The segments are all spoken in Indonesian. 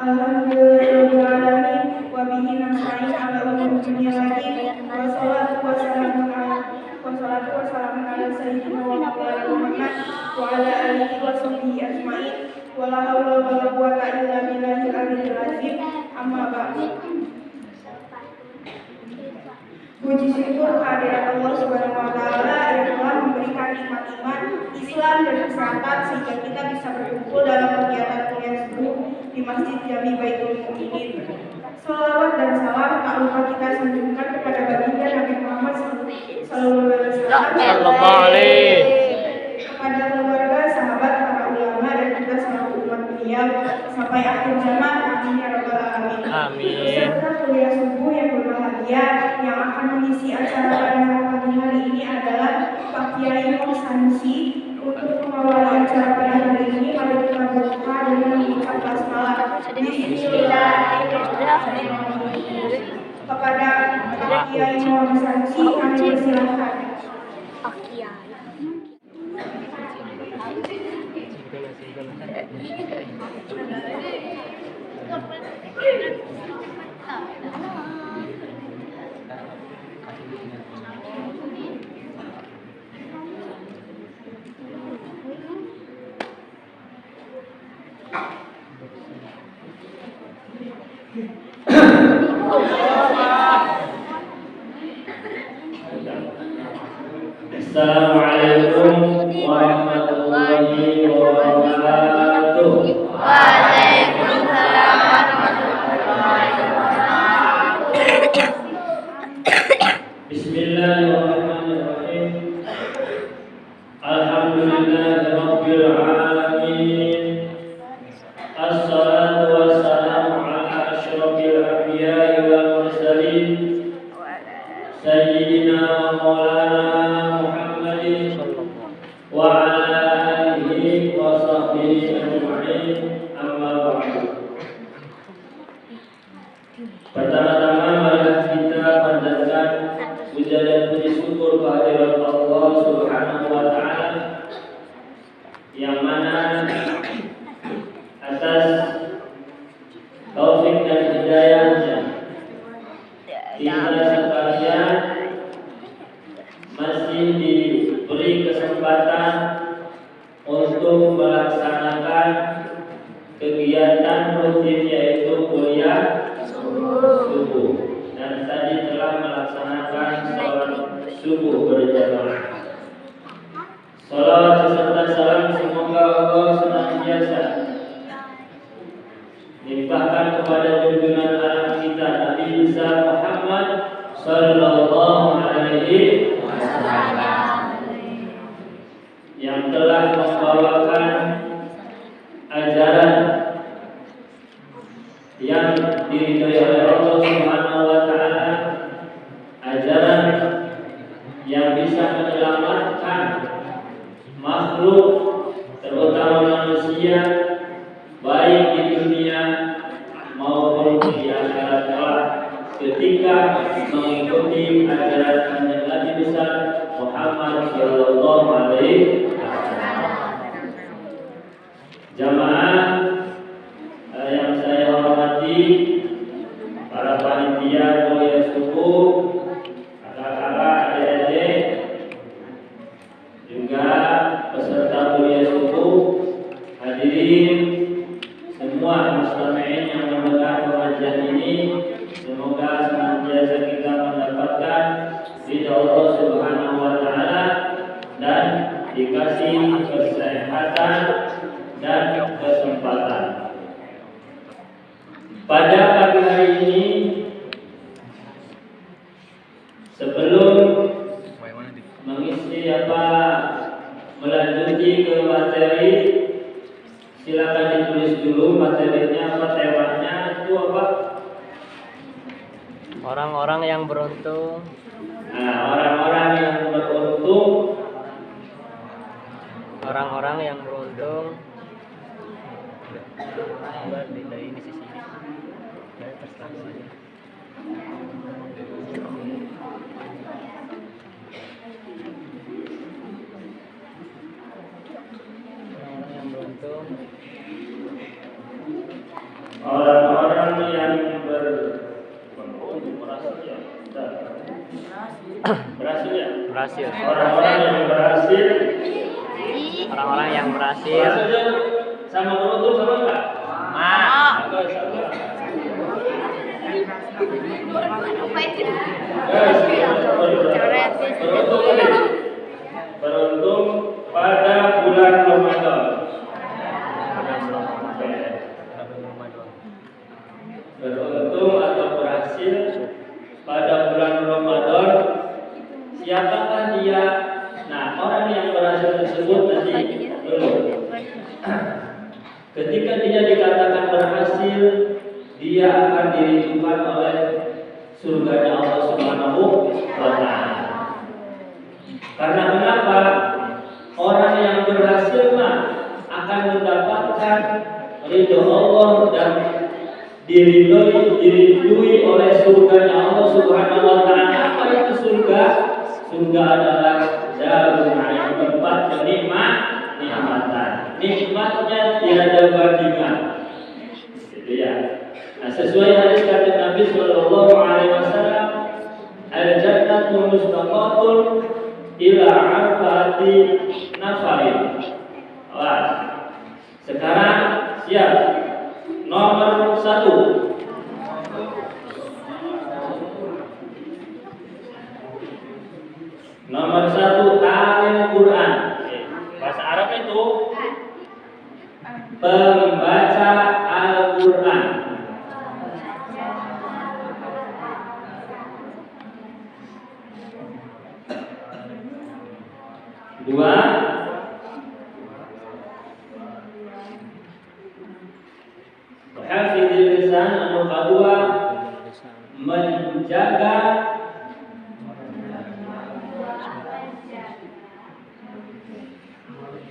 Alhamdulillahirabbil alamin wa bihi nasta'in 'ala umuri dunya waddin. Wassalatu wassalamu ala sayyidina wa maulana Muhammad wa ala alihi wa sahbihi ajmain. Wala haula wala quwwata illa billahil aliyyil azim. Amma ba'du. Puji syukur kehadirat Allah Subhanahu wa taala yang telah memberikan nikmat iman, Islam dan kesehatan sehingga kita bisa berkumpul dalam kegiatan kuliah subuh di Masjid Jami Baitul Mukminin. Salawat dan salam tak lupa kita sanjungkan kepada baginda Nabi Muhammad sallallahu alaihi wasallam, kepada keluarga, sahabat, para ulama dan juga seluruh umat beliau sampai akhir zaman. Amin ya rabbal alamin. Peserta kuliah subuh yang berbahagia yang akan mengisi acara pada pagi hari ini adalah Pak Kiai Sanusi. Untuk mengawali acara pada hari ini, mari kita berdoa dengan mengucap basmalah. Bismillahirrahmanirrahim. Kepada Pak Kiai Sanusi kami persilahkan. Pak Kiai. Assalamualaikum warahmatullahi wabarakatuh. Waalaikumsalam warahmatullahi wabarakatuh. Bismillahirrahmanirrahim. Alhamdulillahirabbil alamin. Assalatu wassalamu ala asyrofil anbiya'i wal mursalin sayyidina wa maulana Muhammadin wa ala alihi wa sahbihi ajma'in. Amma ba'du. Pertama-tama marilah kita panjatkan puja dan puji syukur kehadirat Allah Subhanahu wa taala yang mana atas taufik dan hidayahnya kita sekalian masih diberi kesempatan untuk melaksanakan kegiatan rutin yaitu kuliah subuh, dan tadi telah melaksanakan sholat subuh berjamaah. Salawat serta salam semoga Allah senantiasa limpahkan kepada junjungan alam kita Nabi besar Muhammad sallallahu alaihi wasallam yang telah membawakan ajaran yang diridhai oleh Allah Subhanahu wa taala, ajaran yang bisa menyelamatkan makhluk terutama manusia baik di dunia maupun di akhirat kelak ketika mengikuti ajaran Nabi besar Muhammad sallallahu alaihi wasallam. Jamaah yang saya hormati, para panitia kuliah subuh, kakak-kakak, adik-adik, juga peserta kuliah subuh, hadirin semua muslimin yang mendengar pengajian ini, semoga senantiasa kita mendapatkan ridha Allah Subhanahu wa taala dan dikasih kesehatan dan kesempatan. Pada pagi hari ini, sebelum mengisi melanjuti ke materi, silakan ditulis dulu materinya apa, temanya itu apa? Orang-orang yang beruntung. Nah, orang-orang yang beruntung. Orang-orang yang beruntung. Dari ini sisi. Dari terserah. Orang yang beruntung Orang-orang yang berhasil ya? Berhasil. Orang-orang yang berhasil. Orang-orang yang berhasil. Berhasilnya sama beruntung sama enggak? Sama. Beruntung pada bulan Ramadan. Beruntung atau berhasil pada bulan Ramadan. Siapakah dia? Nah, orang yang berhasil tersebut nanti dulu. Ketika dia dikatakan berhasil, dia akan dirindukan oleh surganya Allah Subhanahu wa Ta'ala. Karena kenapa? Orang yang berhasil akan mendapatkan ridho Allah dan dirindui oleh surganya Allah Subhanahu wa Ta'ala. Apa itu surga? Surga adalah darul naim, tempat kenikmatan. Nikmatnya tiada bandingan. Gitu ya. Nah, sesuai hadis kata Nabi sallallahu alaihi wasallam, al-jannatu mustaqatun ila arba'ati nafarin. Awas. Sekarang siap. Nomor 1. Nomor 1, Al-Quran. Bahasa Arab itu pembaca Al-Quran. Dua, hafidhil lisan. Nomor kedua, menjaga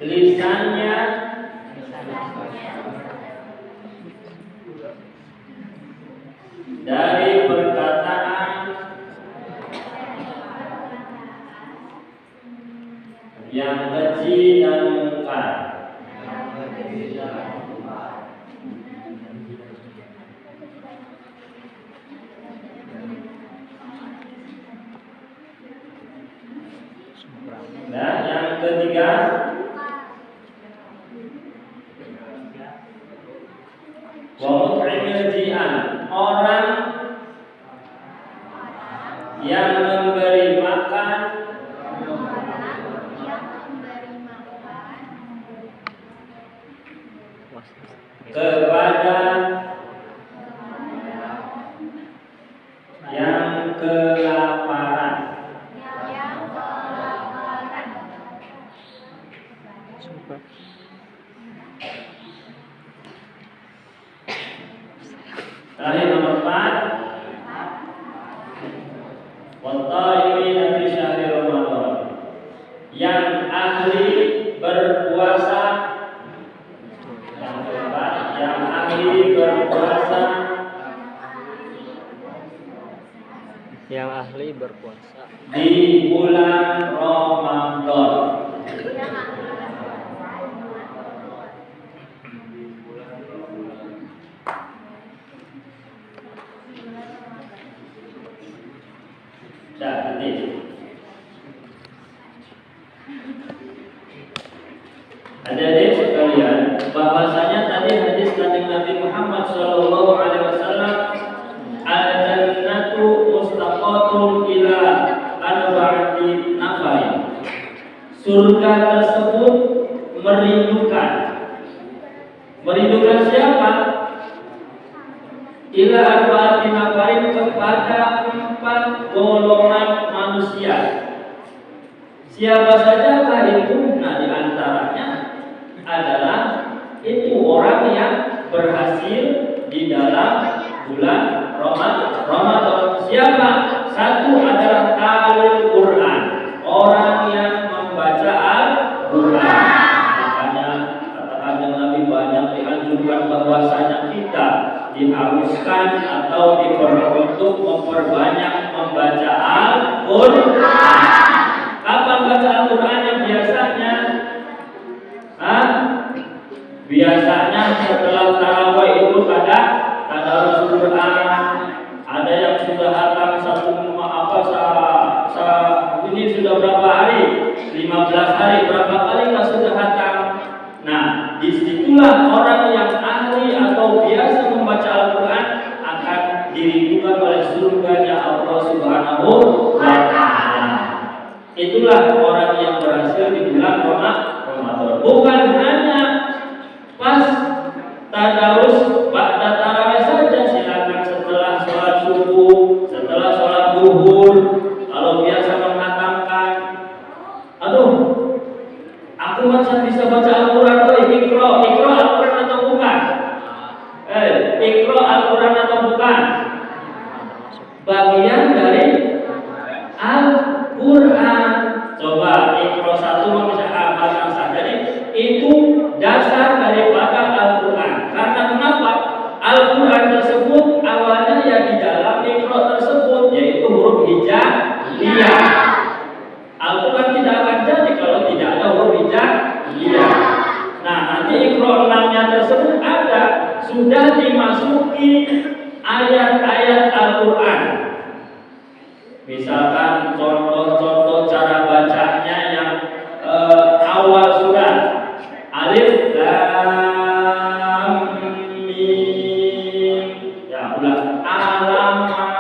lisannya dari perkataan yang keji dan mungkar. Dan yang ketiga, wa mut'imil ji'an, orang yang memberi makan kepada yang kelaparan. Terakhir nomor 4, wattaimina fi syahri Ramadan, yang ahli berpuasa. Yang keempat, yang ahli berpuasa. Yang ahli berpuasa Di bulan Ramadan. Hadirin sekalian, bahwasanya tadi hadis dari Nabi Muhammad sallallahu alaihi wasallam, al-jannatu mustaqatun ila arba'ati nafarin. Surga tersebut merindukan. Merindukan siapa? Ila arba'ati nafarin, kepada 4 golongan manusia. Siapa saja itu? Nah, di antaranya adalah itu orang yang berhasil di dalam bulan Ramadan. Siapa? Satu adalah Al-Quran, orang yang membaca Al-Quran. Makanya kata Nabi banyak dianjurkan bahwasanya kita diharuskan atau diperlu untuk memperbanyak membaca Al-Quran. Kapan baca Al-Quran yang biasanya? Biasanya setelah tarawih dulu pada tadarus Quran. Ada yang sudah hatam ini sudah berapa hari? 15 hari. Berapa kali kita sudah hatam? Nah, disitulah orang yang ahli atau biasa membaca Al-Quran akan dirindukan oleh surganya Allah Subhanahu wa Ta'ala. Itulah orang yang berhasil di bulan Ramadan. Bukan hanya pas tadarus ba'da tarawih saja, silakan setelah sholat subuh, setelah sholat zuhur. Kalau biasa menghatamkan, aduh, aku masih bisa baca Al-Quran, Iqra Al-Quran atau bukan? Iqra Al-Quran atau bukan? Bagian dari Al-Quran. Coba Iqra 1 bisa hafalkan saja. Jadi itu dasar daripada Al-Quran. Karena kenapa? Al-Quran tersebut awalnya ya di dalam Iqra tersebut, yaitu huruf hijaiyah. Al-Quran tidak akan jadi kalau tidak ada huruf hijaiyah. Nah, nanti Iqra 6-nya tersebut ada, sudah dimasuki ayat-ayat Al-Quran. Misalkan contoh-contoh cara bacanya yang awal surat Alif Lam Mim. Ya, ulang Alama.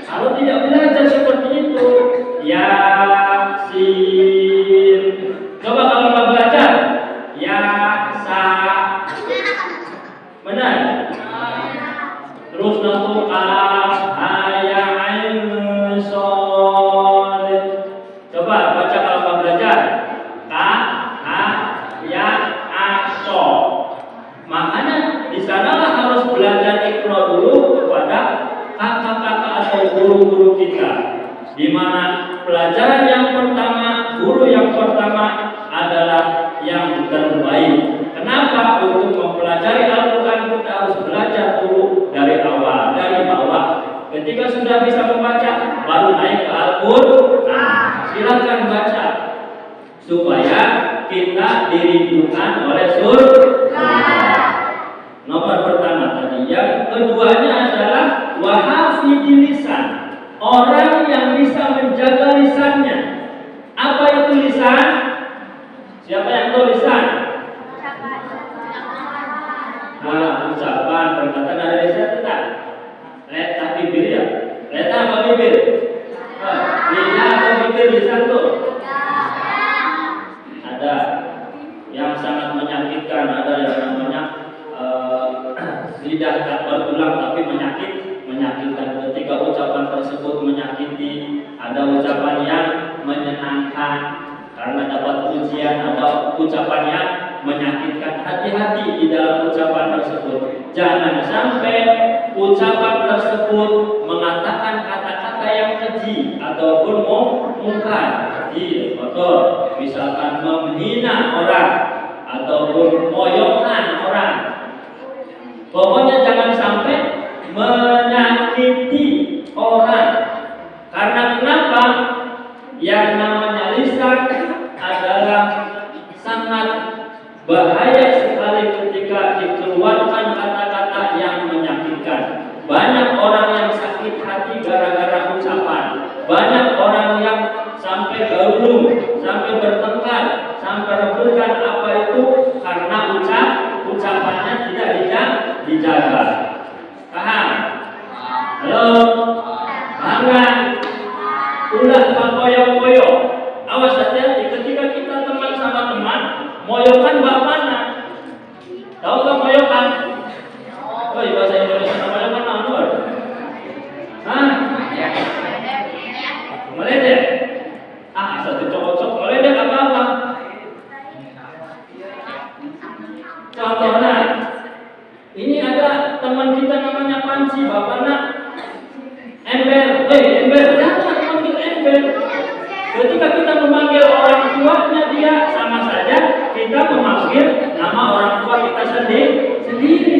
Kalau tidak belajar seperti itu, Yasin. Coba kalau nggak belajar, Yasa. Benar? Terus nanti coba baca kalau nggak belajar. Makanya di sanalah harus belajar Iqra dulu kepada kakak-kakak atau guru-guru kita. Di mana pelajaran yang pertama, guru yang pertama adalah yang terbaik. Kenapa? Untuk mempelajari Al-Quran kita harus belajar dulu dari awal, dari bawah. Ketika sudah bisa membaca, baru naik ke Al-Quran. Silakan baca supaya kita dirindukan oleh surga. Nomor pertama tadi. Yang keduanya adalah wahafidil lisan. Orang yang bisa menjaga lisannya. Apa itu lisan? Siapa yang tahu lisan? Ucapan, perkataan ada lisan tidak? Letak bibir ya? Letak apa bibir? Lidah atau bibir lisan tuh? Ada yang sangat menyakitkan, ada yang namanya lidah tak bertulang tapi menyakitkan. Ketika ucapan tersebut menyakiti, ada ucapan yang menyenangkan karena dapat pujian, ada ucapan yang menyakitkan. Hati-hati di dalam ucapan tersebut. Jangan sampai ucapan tersebut mengatakan kata-kata yang keji ataupun mungkar, kotor, misalkan menghina orang ataupun moyongan orang. Pokoknya jangan sampai menyakiti orang. Karena kenapa? Yang namanya lisan adalah sangat bahaya sekali ketika dikeluarkan kata-kata yang menyakitkan. Banyak orang yang sakit hati gara-gara ucapan. Banyak orang yang sampai gaduh, sampai bertengkar, sampai rebutan apa itu karena ucapannya tidak dijaga. Paham? Halo? Paham kan? Ulah moyo-moyo. Awas hati-hati ketika kita teman sama teman, moyokan bapana. Tahu kan moyokan? Oh, bahasa Indonesia namanya kan anur. Hah? Meledek. Satu cocok meledek apa-apa. Contohnya, ini ada teman kita namanya Panci, bapaknya ember. Ember, jangan panggil ember. Ketika kita memanggil orang tuanya dia, sama saja kita memanggil nama orang tua kita sendiri.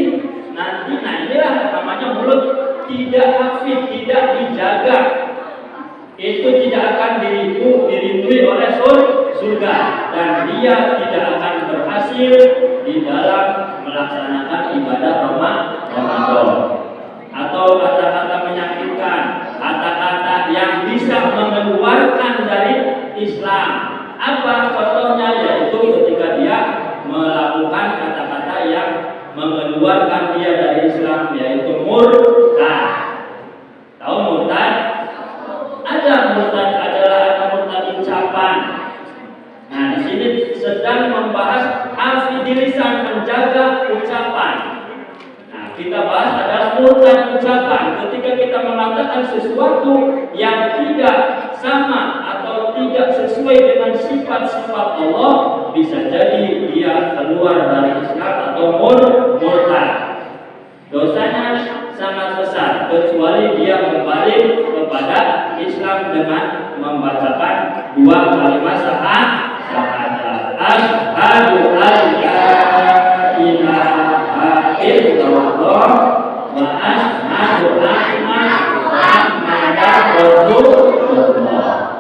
Nanti inilah namanya mulut tidak hafid, tidak dijaga. Itu tidak akan dirindui oleh surga, dan dia tidak akan berhasil di dalam melaksanakan ibadah Ramadan. mengeluarkan dia dari Islam, yaitu murtad. Tahu murtad? Ada murtad ucapan. Nah, di sini sedang membahas hafidh lisan, menjaga ucapan. Nah, kita bahas adalah murtad ucapan. Ketika kita mengatakan sesuatu yang tidak sama atau tidak sesuai dengan sifat-sifat Allah, bisa jadi dia keluar dari Islam atau murtad. Dosanya sangat besar, kecuali dia kembali kepada Islam dengan membacakan dua kalimat syahadat. Asyhadu an la ilaha illallah wa asyhadu anna Muhammadar Rasulullah.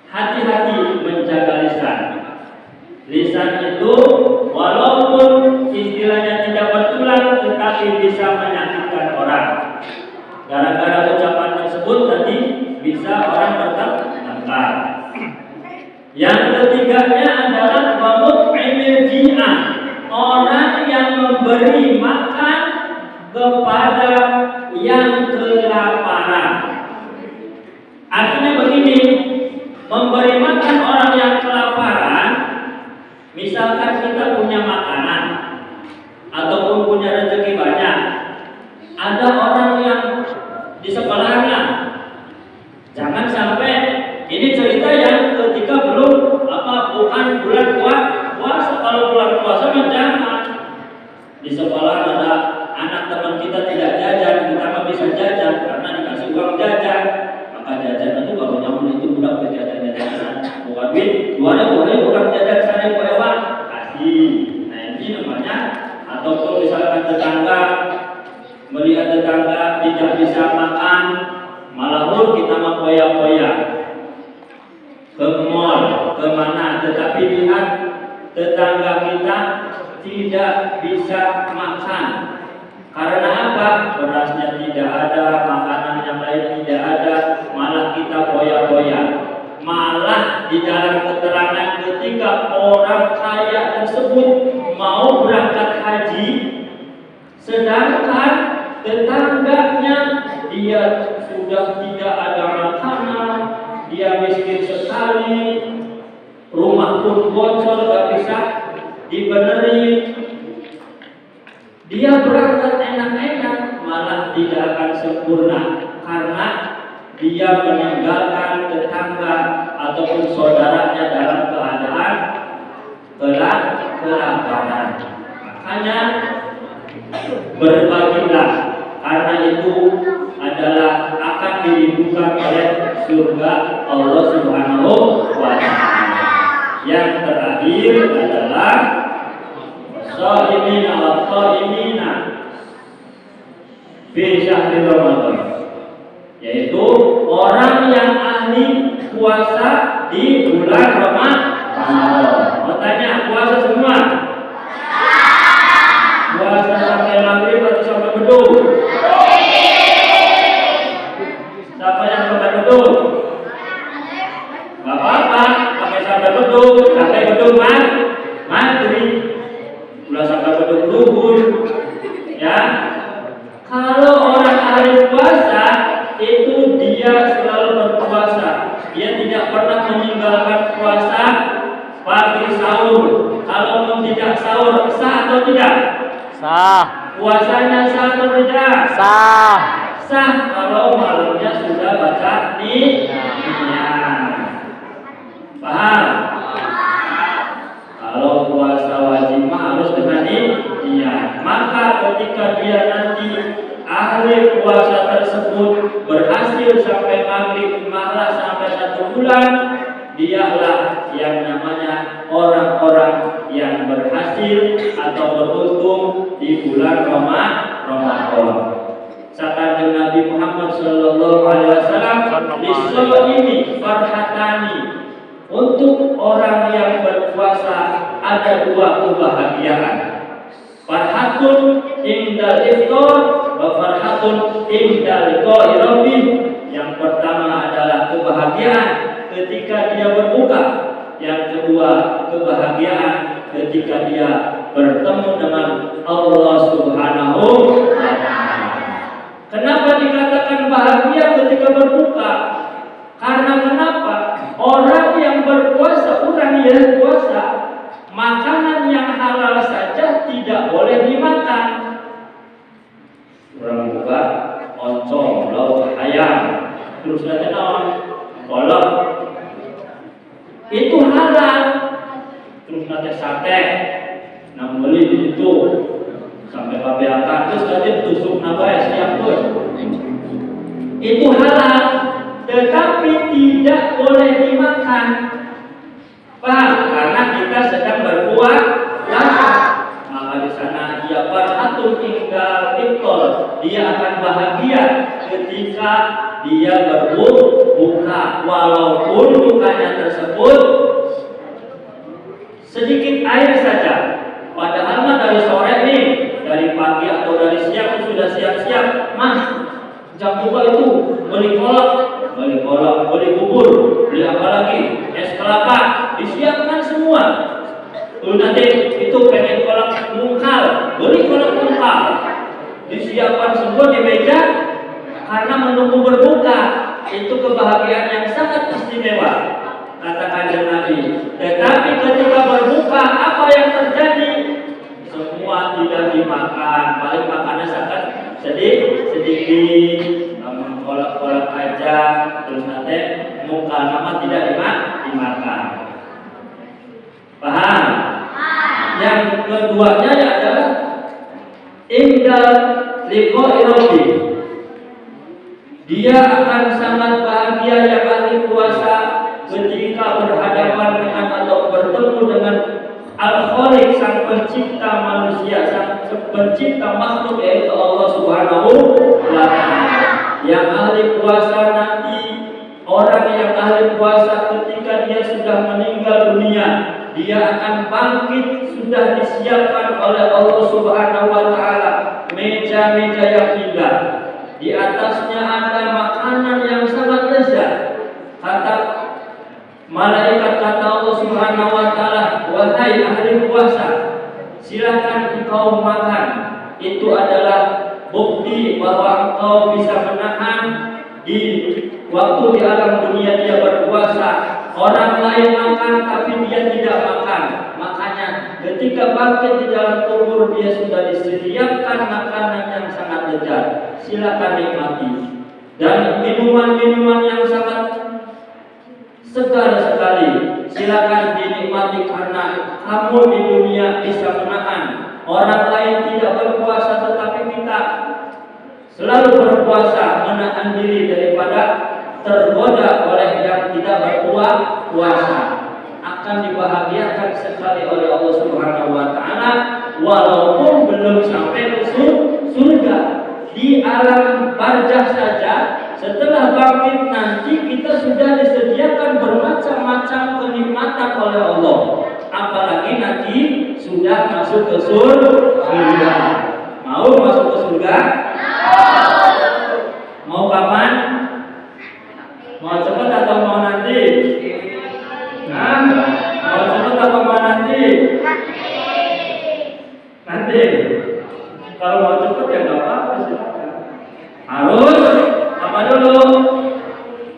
Hati-hati menjaga lisan. Lisan itu walaupun istilahnya tidak bertulang, tetapi bisa menyakitkan orang. Gara-gara ucapan tersebut tadi bisa orang bertengkar. Yang ketiganya adalah wamut'imil ji'ah, orang yang memberi makan kepada yang kelaparan. Artinya begini, memberi makan orang yang kelaparan. Misalkan kita punya makanan ataupun punya rezeki banyak, ada orang yang di sekolahnya. Jangan sampai ini cerita yang ketika bukan bulan puasa. Kalau bulan puasa jangan. Di sekolah ada anak teman kita tidak jajan, kita nggak bisa jajan karena dikasih uang jajan. Maka jajan itu kalau nyamun itu budak jajan-jajanan. Bukan duit, bukan jajan sana bukan kasih. Nah ini namanya. Ataupun misalkan tetangga melihat tetangga tidak bisa makan, malah kita mau poya-poya ke mall, kemana, tetapi lihat tetangga kita tidak bisa makan. Karena apa? Berasnya tidak ada, makanan yang lain tidak ada, malah kita poya-poya. Malah di dalam keterangan ketika orang kaya tersebut mau berangkat haji, sedangkan tetangganya dia sudah tidak ada makanan, dia miskin sekali, rumah pun bocor, gak bisa dibenerin. Dia berangkat enak-enak, malah tidak akan sempurna karena dia meninggalkan tetangga ataupun saudaranya dalam keadaan kelaparan. Makanya berbagilah, karena itu adalah akan dirindukan oleh surga Allah Subhanahu wa Ta'ala. Yang terakhir adalah shahimina wa shahimina fi syahri Ramadan, yaitu orang yang ahli puasa di bulan Ramadan. Mau tanya, puasa semua? Puasa sampai maghrib atau sampai beduk? Siapa yang sampai beduk? Gak apa-apa, pakai sampai beduk, sampai beduk maghrib, udah sampai beduk zuhur, ya. Kalau orang ahli puasa itu dia selalu berpuasa, dia tidak pernah meninggalkan puasa pagi sahur. Kalau tidak sahur, sah atau tidak? Sah. Puasanya sah atau tidak? Sah. Sah kalau malamnya sudah baca niyatnya. Paham? Kalau puasa wajib harus dengan niyat. Maka ketika dia nanti ahli puasa tersebut berhasil sampai maghrib, malah sampai 1 bulan, dialah yang namanya orang-orang yang berhasil atau beruntung di bulan Ramadan. Sabda Nabi Muhammad sallallahu alaihi wasallam, "Lis-shaimi farhatani." Untuk orang yang berpuasa ada 2 kebahagiaan. Farhatun indal iftar wa farhatun indal liqa'i rabbih. Yang pertama adalah kebahagiaan ketika dia berbuka. Yang kedua, kebahagiaan ketika dia bertemu dengan makan. Orang buka oncom, lauk ayam, terus nanti kolak. Itu halal. Terus nanti sate, beli di situ sampai pabeakan, terus nanti tusuk nabai siap pun. Itu halal, tetapi tidak boleh dimakan. Paham? Karena kita sedang berpuasa. Maka di sana dia farhatun ingkal iftar. Dia akan bahagia ketika dia berbuka, walaupun bukanya tersebut sedikit air saja. Padahal mah dari sore nih, dari pagi atau dari siang sudah siap-siap. Mas, jam buka itu beli kolak, beli bubur, beli apa lagi? Es kelapa, disiapkan semua. Lalu nanti itu pengen kolak mungkal, beli kolak mungkal, disiapkan semua di meja karena menunggu berbuka. Itu kebahagiaan yang sangat istimewa, kata Kanjeng Nabi. Tetapi ketika berbuka, apa yang terjadi? Semua tidak dimakan, paling makannya sangat sedikit, kolak-kolak aja, terus nanti muka nama tidak dimakan. Paham? Yang keduanya adalah indah liqa'i rabbi. Dia akan sangat bahagia yang ahli puasa ketika berhadapan dengan atau bertemu dengan Al-Khaliq, sang pencipta manusia, sang pencipta makhluk, yaitu Allah Subhanahu wa Ta'ala. Yang ahli puasa nanti, orang yang ahli puasa ketika dia sudah meninggal dunia, dia akan bangkit, sudah disiapkan oleh Allah Subhanahu wa Ta'ala meja-meja yang indah. Di atasnya ada makanan yang sangat lezat. Kata malaikat, kata Allah Subhanahu wa Ta'ala, wahai ahli puasa, silakan engkau makan. Itu adalah bukti bahwa engkau bisa menahan di waktu di alam dunia dia berpuasa. Orang lain makan tapi dia tidak makan. Makanya ketika bangkit di dalam kubur, dia sudah disediakan makanan yang sangat lezat. Silakan nikmati. Dan minuman-minuman yang sangat segar sekali, silakan dinikmati karena kamu di dunia bisa menahan. Orang lain tidak berpuasa, tetapi kita selalu berpuasa, menahan diri daripada tergoda oleh yang tidak berpuasa. Akan dibahagiakan sekali oleh Allah Subhanahu wa Ta'ala, walaupun belum sampai ke surga. Di alam barzah saja, setelah bangkit nanti kita sudah disediakan bermacam-macam kenikmatan oleh Allah. Apalagi nanti sudah masuk ke surga. Mau masuk ke surga? Mau kapan? Mau cepat atau mau nanti? Nah, mau cepat atau mau nanti? Nanti. Kalau mau cepat ya nggak apa-apa, silakan. Harus apa dulu?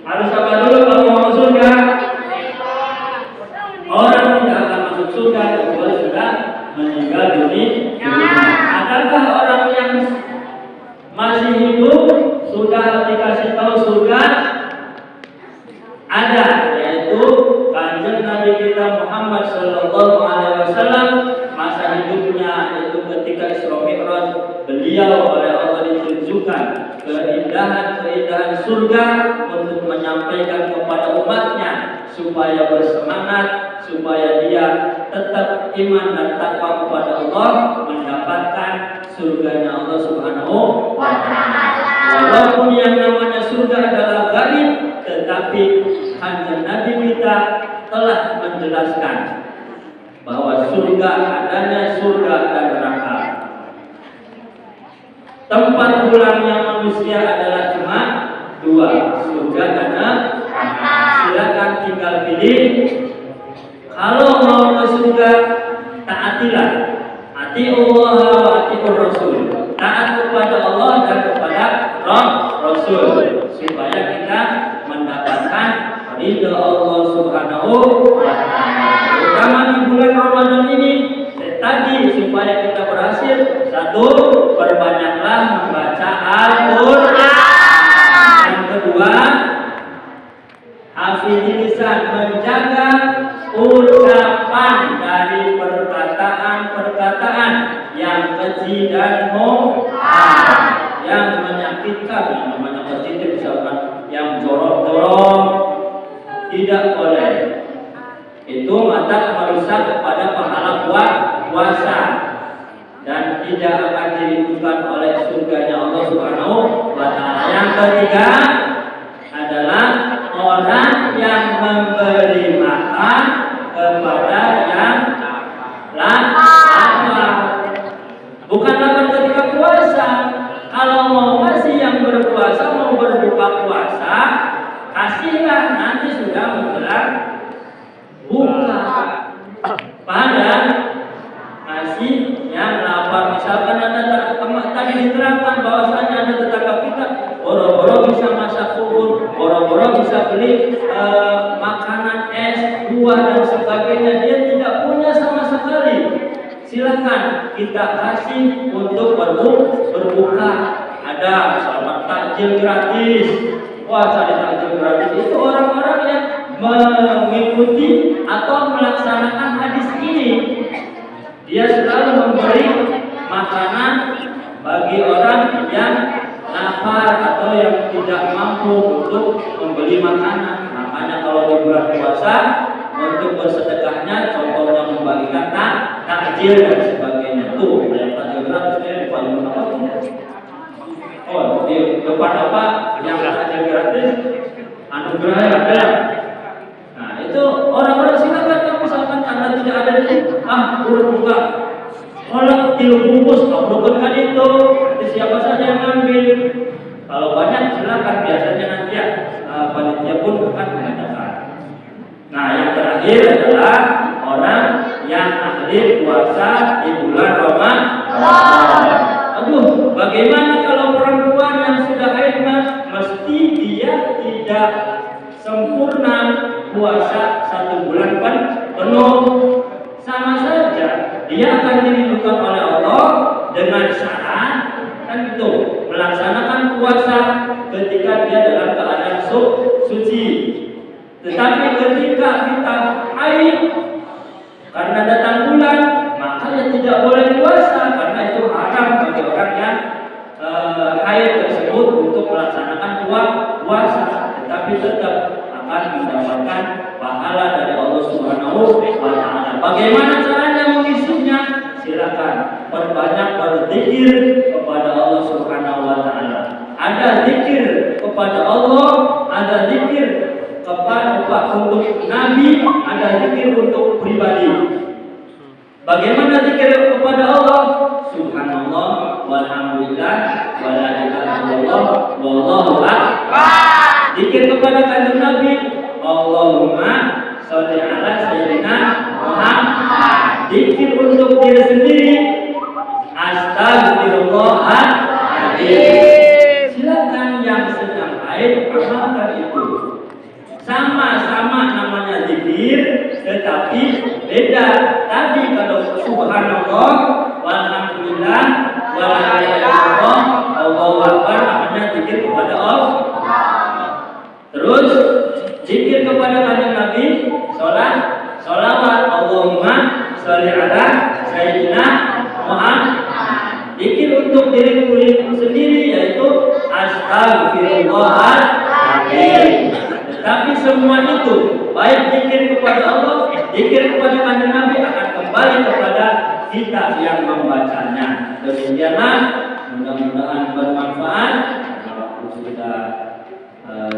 Harus apa dulu kalau mau masuk surga? Orang tidak akan masuk surga kecuali sudah meninggal dunia. Adakah orang yang masih hidup sudah dikasih tahu surga? Ada, yaitu Kanjeng Nabi kita Muhammad Sallallahu Alaihi Wasallam. Masa hidupnya itu ketika Isra Mi'raj, beliau oleh Allah ditunjukkan keindahan surga untuk menyampaikan kepada umatnya supaya bersemangat, supaya dia tetap iman dan takwa kepada Allah, mendapatkan surganya Allah Subhanahu wa Ta'ala. Walaupun yang namanya surga adalah gaib, tetapi Kanjeng Nabi kita telah menjelaskan bahwa surga adanya surga dan neraka. Tempat pulangnya manusia adalah cuma dua, surga dan neraka. Silakan tinggal pilih. Kalau mau ke surga, taatilah. Ati Allah wa ati Rasul. Taat kepada Allah dan kepada Rasul, supaya kita mendapatkan ridha Allah Subhanahu wa Ta'ala. Terutama di bulan Ramadan ini, tadi supaya kita berhasil, satu, perbanyaklah membaca Al-Quran. Yang kedua, hafidhil lisan, menjaga ucapan dari perkataan-perkataan yang keji dan munkar, yang menyakitkan, yang namanya positif, misalkan yang jorok-jorok, tidak boleh. Itu mata merusak kepada pahala puasa dan tidak akan dirindukan oleh surganya Allah Subhanahu wa Ta'ala. Yang ketiga adalah orang yang memberi makan kepada yang lapar. Bukan lapar ketika puasa. Kalau mau masih yang berpuasa, mau berbuka puasa, kasihlah nanti sudah menjelang buka. Pada kasih yang lapar. Misalkan ada tadi diterangkan bahwasanya ada tetangga kita boro-boro bisa masak bubur, boro-boro bisa beli makanan es, buah dan sebagainya, dia tidak punya sama sekali. Silakan kita kasih untuk berbuka. Ada selamat takjil gratis. Wah, cari takjil gratis itu orang-orang yang mengikuti atau melaksanakan hadis ini. Dia selalu memberi makanan bagi orang yang lapar atau yang tidak mampu untuk membeli makanan. Makanya kalau di bulan puasa untuk bersedekahnya contohnya membagikan takjil dan sebagainya. Tuh, yang takjil gratis paling apa? Oh, di depan apa yang takjil gratis? Anugerah ada. Nah, itu orang-orang silakan kalau misalkan Anda tidak ada di buka. Kalau dilubungkus, bukan kan itu. Nanti siapa saja yang ngambil. Kalau banyak silakan, biasanya nanti ya panitia pun akan mengadakan. Nah, yang terakhir adalah orang yang ahli puasa di bulan Ramadan. Aduh, bagaimana kalau perempuan yang sudah haid, mesti dia tidak sempurna puasa 1 bulan penuh. Sama saja, dia akan dirindukan oleh Allah dengan syarat kan itu, melaksanakan puasa ketika dia dalam keadaan suci. Tetapi ketika kita haid karena datang bulan, maka ya tidak boleh puasa karena itu haram bagi orang yang haid tersebut untuk melaksanakan puasa. Tetapi tetap akan mendapatkan pahala dari Allah Subhanahu wa Ta'ala. Bagaimana caranya mengisinya? Silakan perbanyak berzikir kepada Allah Subhanahu wa Ta'ala. Ada zikir kepada Allah, ada zikir kepada untuk Nabi, ada zikir untuk pribadi. Bagaimana zikir kepada Allah? Subhanallah walhamdulillah wala ilaha illallah wallahu akbar. Zikir kepada kanjeng Nabi, Allahumma sholli ala sayyidina Muhammad. Zikir untuk diri sendiri, astagfirullahaladzim. Silakan yang sedang haid amalkan itu. Sama-sama namanya zikir, tetapi beda. Tadi kalau subhanallah walhamdulillah wala ilaha illallah Allahu akbar namanya zikir kepada Allah. Terus zikir kepada kanjeng Nabi, sholawat Allahumma sholli ala sayyidina Muhammad. Zikir untuk diri sendiri yaitu astagfirullahaladzim. Tapi semua itu baik zikir kepada Allah, zikir kepada kanjeng Nabi akan kembali kepada kita yang membacanya. Demikianlah, mudah-mudahan bermanfaat. Waktu sudah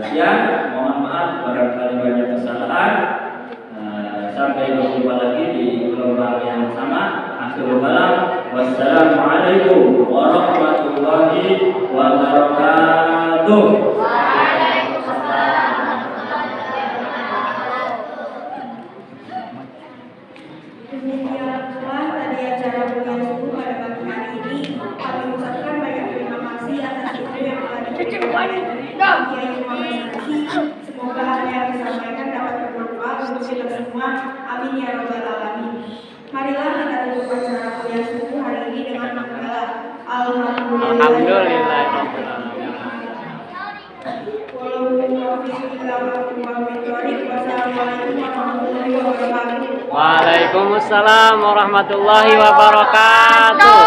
siang, mohon maaf barangkali banyak kesalahan. Sampai berjumpa lagi di gelombang yang sama. Akhirul kalam, wassalamualaikum warahmatullahi wabarakatuh. Demikianlah tadi acara Bulan Subuh pada pagi hari ini. Kami ucapkan banyak terima kasih atas ilmu yang telah diberikan oleh Kiai Muhammad Saksi. Semoga apa yang disampaikan dapat bermanfaat untuk kita semua. Amin ya rabbal alamin. Marilah kita tutup acara Bulan Subuh hari ini dengan menggalah Alhamdulillahirabbil alamin. Wassalamualaikum warahmatullahi wabarakatuh. Waalaikumsalam warahmatullahi wabarakatuh. Tuh.